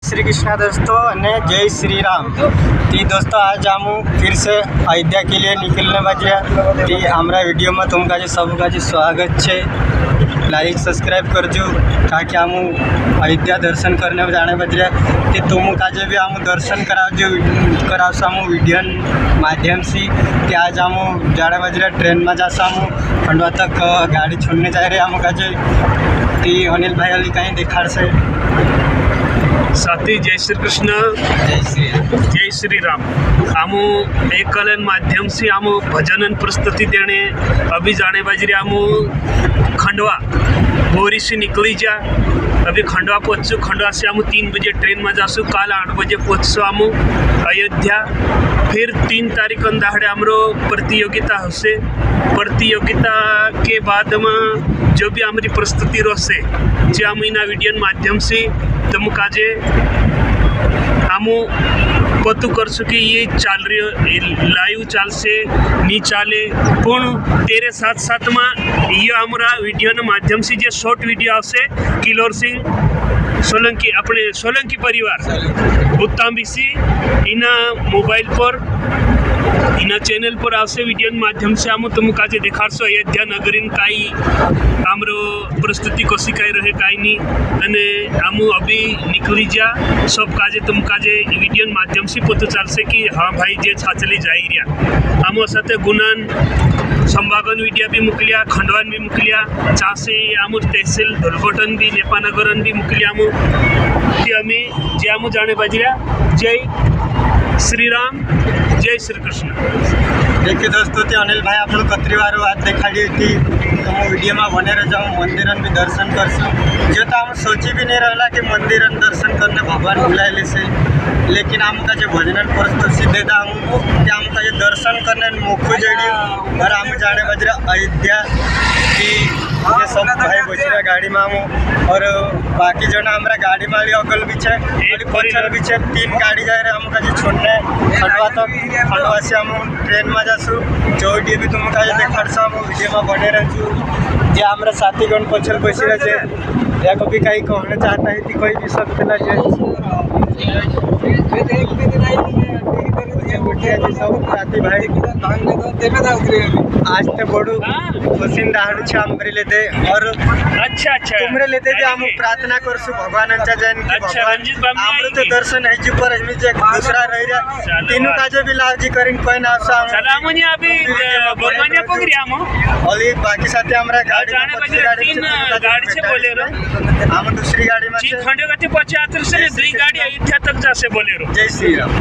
श्री कृष्णा दोस्तों ने जय श्री राम। ती दोस्तों आज हम फिर से अयोध्या के लिए निकलने बजे ती हमारा वीडियो में तुमका सबका स्वागत है। लाइक सब्सक्राइब करजो ताकि हम अयोध्या दर्शन करने जाने बजे कि तुम काजे भी हम दर्शन करावसो हम वीडियो माध्यम से कि आज हम जाने बजे ट्रेन में जासा हम खंडवा तक गाड़ी छोड़ने जा रहे हम काजे ती अनिल भाई अली कहीं दिखा से साथी जय श्री कृष्ण जय श्री राम। हम एकलन माध्यम से हम भजन प्रस्तुति देने अभी जाने बाजरी हम खंडवा बोरी से निकली जा अभी खंडवा पहुँचू। खंडवा से हम 3 बजे ट्रेन में जासू। काल 8 बजे पहुँचो हम अयोध्या। फिर 3 तारीख अंदाड़े हमरो प्रतियोगिता होसे। प्रतियोगिता के बाद में जो भी हमारी प्रस्तुति रोसे जे हम इना वीडियो माध्यम से तुम काजे हम पतु कर सके ये चाल रही लाइव चाल से नहीं चाले पण तेरे साथ साथ में ये हमारा वीडियो न माध्यम से जो शॉर्ट वीडियो आवसे किलोर सिंह सोलंकी अपने सोलंकी परिवार उत्तम इना मोबाइल पर इना चैनल पर आवसे वीडियो माध्यम से हम तुम काजे देखाड़शो अयोध्या नगरीन काई हमरो प्रस्तुति कशी काई रहे काई नहीं अने हम अभी निकली जा सब काजे तुम काजे वीडियो माध्यम से पता चलसे कि हाँ भाई जे छाचली जाई रिया। हम साथे गुणन संभागन वीडियो भी मुकलिया खंडवान भी मुकलिया चासे आम तहसील धोलकोटन भी नेपानगरन भी मुकलिया हमें जे हम जाने बजरिया जय श्री राम जय श्री कृष्ण। देखिए दोस्तों ती अनिल भाई आप लोग कतरी बार बात देखाड़ी थी तो हम वीडियो में बने रह जाऊँ मंदिर भी दर्शन करसू। जो तो हम सोची भी नहीं रहा कि मंदिर दर्शन करने भगवान बुलाए से, लेकिन हमका जो भजन प्रस्तुति दे दा कि हमका ये दर्शन करने मुख्य जड़ी और हम जाने बजरा अयोध्या की ये सब भाई बजरा गाड़ी में हम और बाकी जना हमारा गाड़ी में अगल पीछे पीछे पीछे 3 गाड़ी जा रहे हमका जो छोड़ने खंडवा तक। खंडवा से हम ट्रेन में जासू जो वीडियो भी तुमका ये देखाड़शो हम वीडियो में बने रहूँ। जे हमारा साथीगण पछल बसी रहे या कभी कहीं कहना चाहता है कि कोई भी शब्द ना सब साथी भाई आज तो बड़ू पसंद हमरे लेते और अच्छा तुमरे लेते भी हम प्रार्थना करसु भगवान जैन की भगवान हमरे तो दर्शन है जी पर हम जे दूसरा रह रहा तीनों काजे भी लाजी करिन कोई ना सलामनी अभी भगवान पकड़ी हम और ये बाकी साथी हमरा गाड़ी गाड़ी से बोलेरो हम दूसरी गाड़ी में खंडवा से 75 से 2 गाड़ी अयोध्या तक जासे बोलेरो। जय श्री राम।